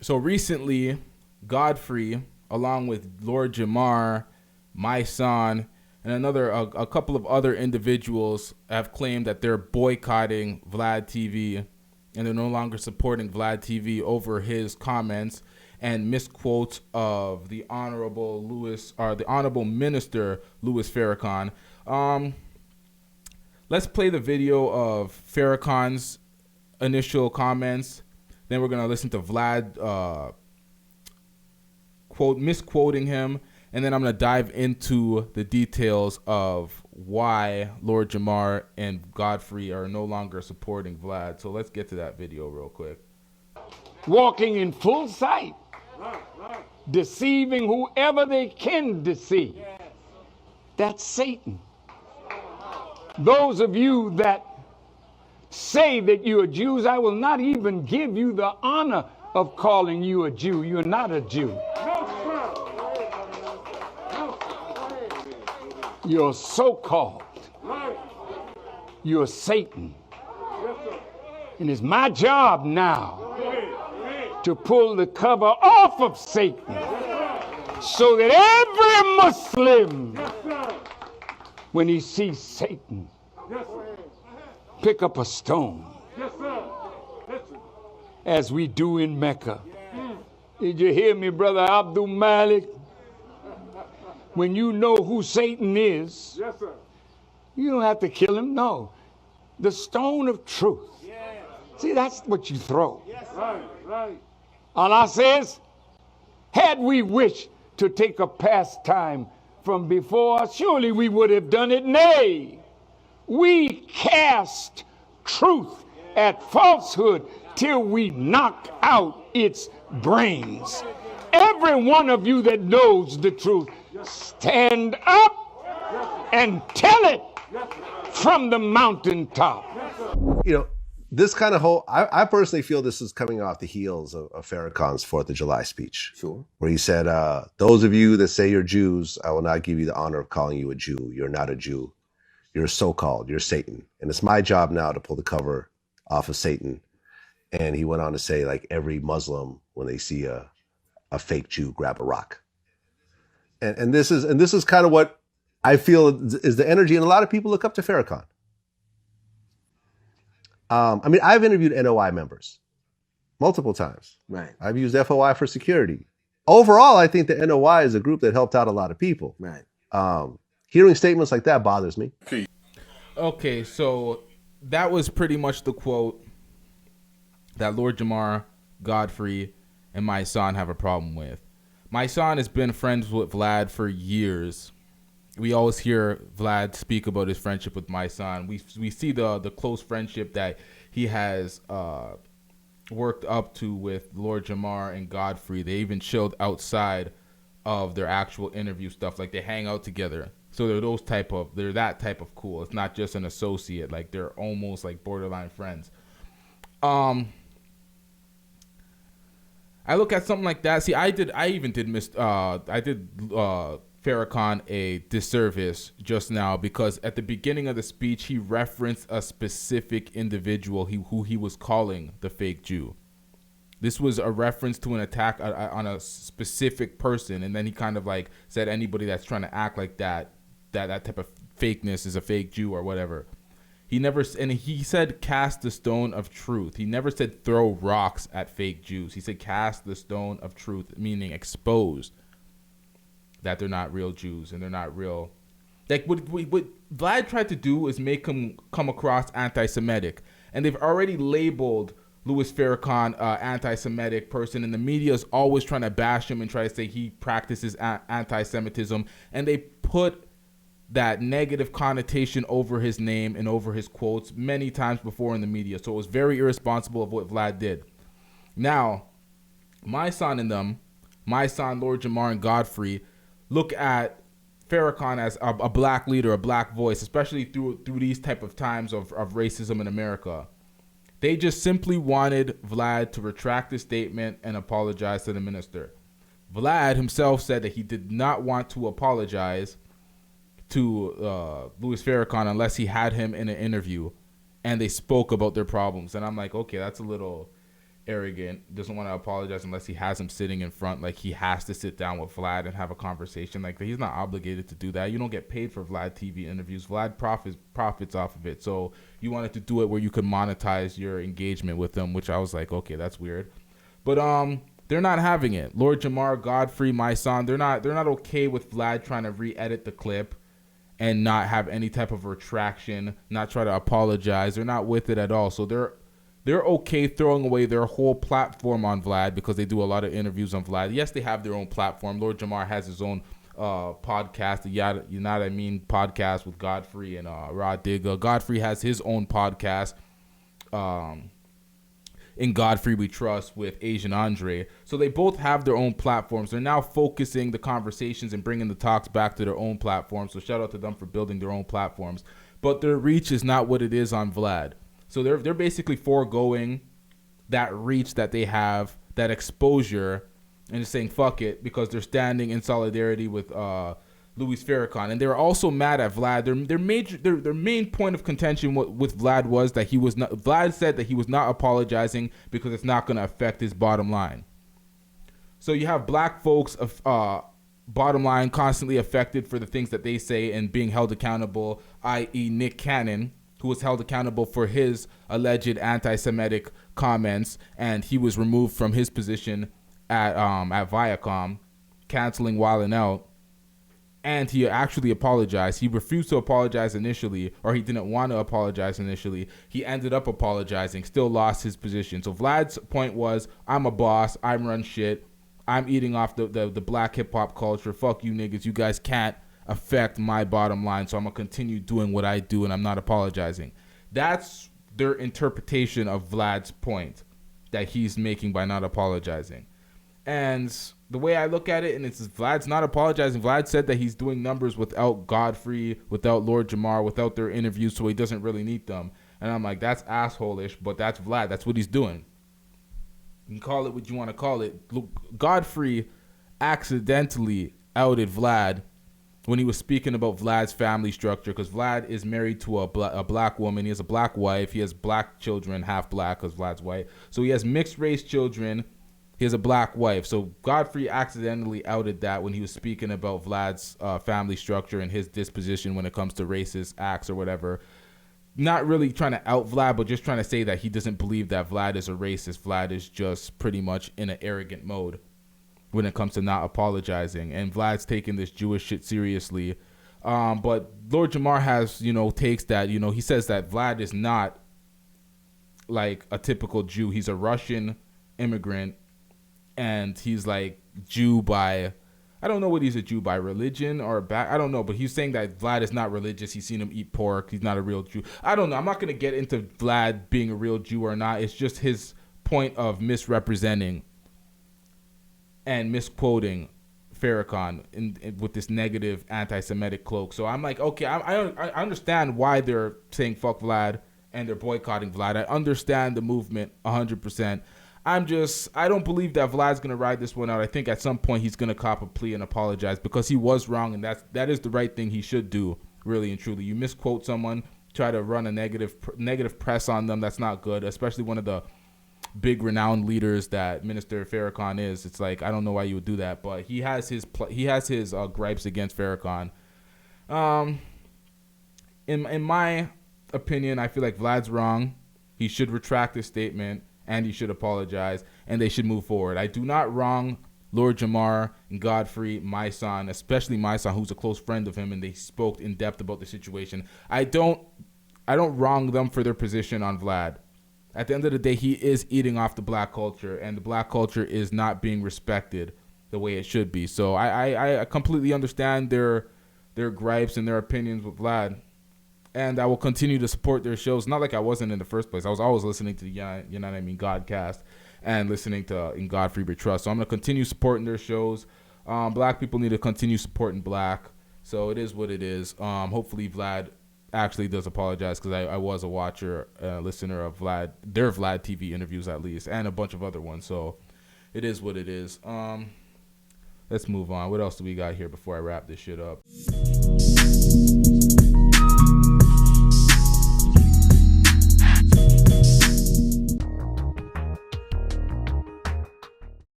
So recently, Godfrey, along with Lord Jamar, Mysonne, and a couple of other individuals have claimed that they're boycotting VladTV and they're no longer supporting VladTV over his comments and misquotes of the Honorable Minister Louis Farrakhan. Let's play the video of Farrakhan's initial comments. Then we're gonna listen to Vlad misquoting him, and then I'm gonna dive into the details of why Lord Jamar and Godfrey are no longer supporting Vlad. So let's get to that video real quick. Walking in full sight, deceiving whoever they can deceive. That's Satan. Those of you that say that you are Jews, I will not even give you the honor of calling you a Jew. You're not a Jew. You're so-called. You're Satan. And it's my job now to pull the cover off of Satan so that every Muslim, when he sees Satan, pick up a stone, as we do in Mecca. Did you hear me, Brother Abdul Malik? When you know who Satan is, you don't have to kill him. No, the stone of truth. See, that's what you throw. Allah says, had we wished to take a pastime from before, surely we would have done it. Nay, we cast truth at falsehood till we knock out its brains. Every one of you that knows the truth, stand up and tell it from the mountaintop. You know, this kind of whole, I personally feel this is coming off the heels of Farrakhan's 4th of July speech. Sure. Where he said, those of you that say you're Jews, I will not give you the honor of calling you a Jew. You're not a Jew. You're so-called. You're Satan. And it's my job now to pull the cover off of Satan. And he went on to say, like, every Muslim, when they see a fake Jew, grab a rock. And this is kind of what I feel is the energy. And a lot of people look up to Farrakhan. I mean, I've interviewed NOI members multiple times. Right. I've used FOI for security. Overall, I think the NOI is a group that helped out a lot of people. Right. Hearing statements like that bothers me. Okay, so that was pretty much the quote that Lord Jamar, Godfrey, and Mysonne have a problem with. Mysonne has been friends with Vlad for years. We always hear Vlad speak about his friendship with Mysonne. We see the close friendship that he has worked up to with Lord Jamar and Godfrey. They even chilled outside of their actual interview stuff. Like, they hang out together. So they're that type of cool. It's not just an associate. Like, they're almost like borderline friends. I look at something like that. See, I did Farrakhan a disservice just now, because at the beginning of the speech he referenced a specific individual who he was calling the fake Jew. This was a reference to an attack on a specific person, and then he kind of like said anybody that's trying to act like that type of fakeness is a fake Jew or whatever. He said cast the stone of truth. He never said throw rocks at fake Jews. He said cast the stone of truth, meaning expose that they're not real Jews and they're not real. Like, what Vlad tried to do is make him come across anti-Semitic, and they've already labeled Louis Farrakhan anti-Semitic person, and the media is always trying to bash him and try to say he practices anti-Semitism, and they put that negative connotation over his name and over his quotes many times before in the media. So it was very irresponsible of what Vlad did. Now, Mysonne, Lord Jamar, and Godfrey look at Farrakhan as a black leader, a black voice, especially through these type of times of racism in America. They just simply wanted Vlad to retract his statement and apologize to the minister. Vlad himself said that he did not want to apologize to Louis Farrakhan unless he had him in an interview and they spoke about their problems. And I'm like, okay, that's a little arrogant, doesn't want to apologize unless he has him sitting in front. Like, he has to sit down with Vlad and have a conversation. Like, he's not obligated to do that. You don't get paid for VladTV interviews. Vlad profits off of it. So you wanted to do it where you could monetize your engagement with them, which I was like, okay, that's weird. But they're not having it. Lord Jamar, Godfrey, Mysonne, they're not okay with Vlad trying to re-edit the clip and not have any type of retraction, not try to apologize. They're not with it at all. So they're okay throwing away their whole platform on Vlad because they do a lot of interviews on Vlad. Yes, they have their own platform. Lord Jamar has his own podcast, the You Know What I Mean podcast with Godfrey and Rod Digga. Godfrey has his own podcast, In Godfrey We Trust, with Asian Andre. So they both have their own platforms. They're now focusing the conversations and bringing the talks back to their own platforms. So shout out to them for building their own platforms. But their reach is not what it is on Vlad. So they're basically foregoing that reach that they have, that exposure, and just saying fuck it because they're standing in solidarity with Louis Farrakhan. And they're also mad at Vlad. Their main point of contention with Vlad was that Vlad said that he was not apologizing because it's not going to affect his bottom line. So you have black folks bottom line constantly affected for the things that they say and being held accountable, i.e. Nick Cannon, who was held accountable for his alleged anti-Semitic comments, and he was removed from his position at Viacom, canceling Wild 'N Out. And he actually apologized. He refused to apologize initially, or he didn't want to apologize initially. He ended up apologizing, still lost his position. So Vlad's point was, I'm a boss, I run shit, I'm eating off the black hip-hop culture, fuck you niggas, you guys can't affect my bottom line, so I'm going to continue doing what I do, and I'm not apologizing. That's their interpretation of Vlad's point that he's making by not apologizing. And the way I look at it, and it's Vlad's not apologizing. Vlad said that he's doing numbers without Godfrey, without Lord Jamar, without their interviews, so he doesn't really need them. And I'm like, that's asshole-ish, but that's Vlad. That's what he's doing. You can call it what you want to call it. Look, Godfrey accidentally outed Vlad when he was speaking about Vlad's family structure, because Vlad is married to a black woman. He has a black wife. He has black children, half black because Vlad's white. So he has mixed race children. He has a black wife. So Godfrey accidentally outed that when he was speaking about Vlad's family structure and his disposition when it comes to racist acts or whatever. Not really trying to out Vlad, but just trying to say that he doesn't believe that Vlad is a racist. Vlad is just pretty much in an arrogant mode when it comes to not apologizing. And Vlad's taking this Jewish shit seriously. But Lord Jamar has, takes that, he says that Vlad is not like a typical Jew. He's a Russian immigrant. And he's like Jew by, I don't know what he's a Jew by, religion or I don't know. But he's saying that Vlad is not religious. He's seen him eat pork. He's not a real Jew. I don't know. I'm not going to get into Vlad being a real Jew or not. It's just his point of misrepresenting and misquoting Farrakhan with this negative anti-Semitic cloak. So I'm like, okay, I understand why they're saying fuck Vlad and they're boycotting Vlad. I understand the movement 100%. I don't believe that Vlad's going to ride this one out. I think at some point he's going to cop a plea and apologize because he was wrong, and that is the right thing he should do, really and truly. You misquote someone, try to run a negative press on them, that's not good, especially one of the big renowned leaders that Minister Farrakhan is. It's like, I don't know why you would do that, but he has his gripes against Farrakhan. In my opinion, I feel like Vlad's wrong. He should retract his statement and he should apologize and they should move forward. I do not wrong Lord Jamar and Godfrey, Mysonne, especially Mysonne, who's a close friend of him, and they spoke in depth about the situation. I don't wrong them for their position on Vlad. At the end of the day, he is eating off the black culture, and the black culture is not being respected the way it should be. So I completely understand their gripes and their opinions with Vlad, and I will continue to support their shows. Not like I wasn't in the first place. I was always listening to the You Know What I Mean Godcast and listening to In Godfrey We Trust. So I'm going to continue supporting their shows. Black people need to continue supporting black. So it is what it is. Hopefully Vlad actually does apologize, because I was a watcher, listener of their VladTV interviews at least, and a bunch of other ones. So it is what it is. Let's move on. What else do we got here before I wrap this shit up?